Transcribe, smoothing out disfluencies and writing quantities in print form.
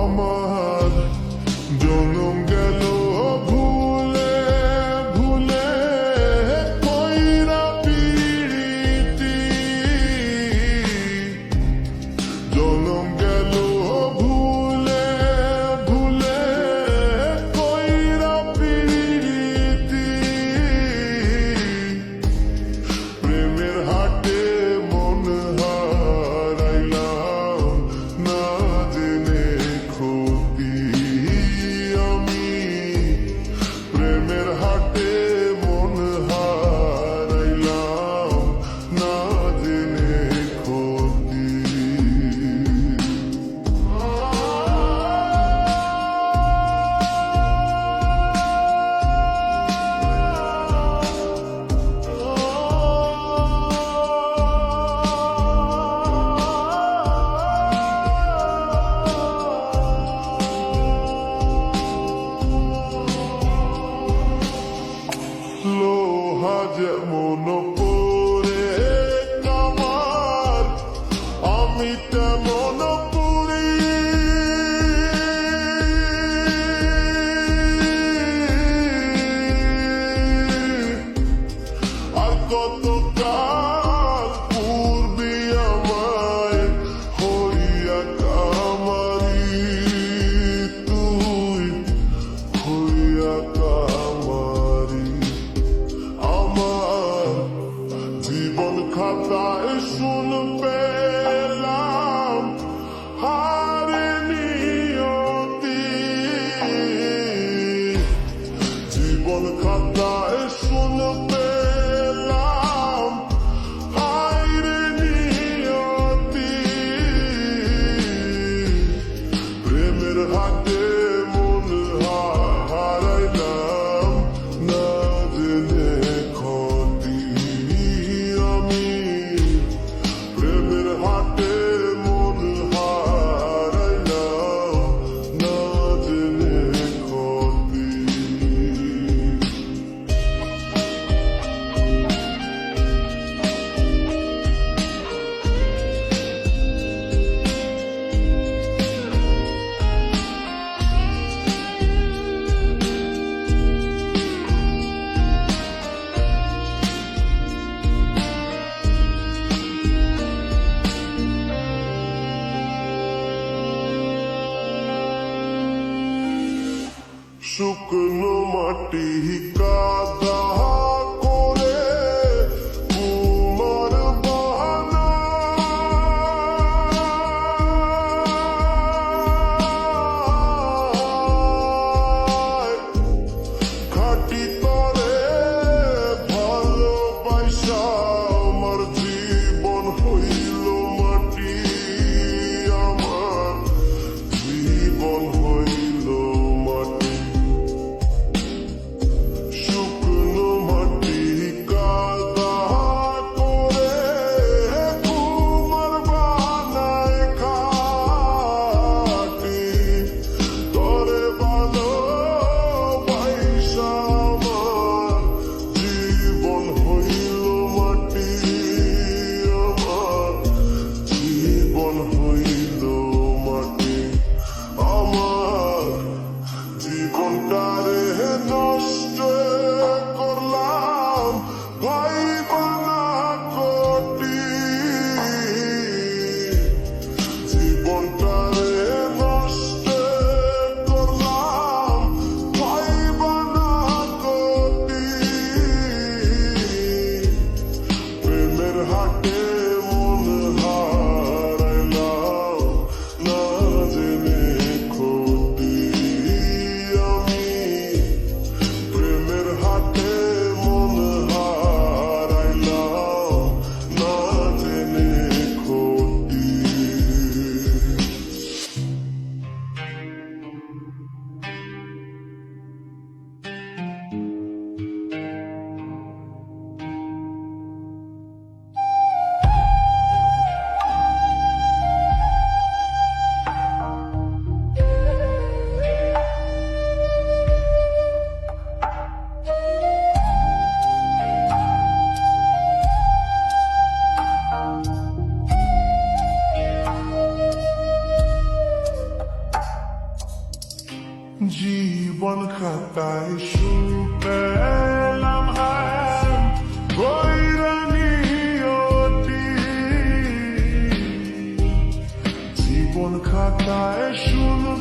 আমার জনম গেল ভুলে ভুলে কইরা পিরিতি জনম গেল ভুলে ভুলে কইরা পিরিতি প্রেমের হাটে মন হারাইলাম না জেনে ক্ষতি আমি প্রেমের হাটে মন হারাইলাম না জেনে ক্ষতি লোহা যেমন পরে কামার আমি তেমন পুরি আর কত কাল পূর্বে আমায় হইয়া কামারি তুই হইয়া কামারি আমার জীবন খাতায় শুন পেলাম হারে নিয়তি জীবন খাতায় শুন পেলাম হারে নিয়তি প্রেমের হাতে মন হারাইলাম না জেনে ক্ষতি আমি প্রেমের হাতে মন হারাইলাম না জেনে ক্ষতি শুকনো মাটি কাদা করে তোমার বাহানা খাটি করে ভালোবাসা আমার জীবন হইল মাটি আমার জীবন হইল মাটি শুকনো মাটি জীবন খাতায় শুরু পেলাম হায় বৈরানিয়তি জীবন খাতায় শুরু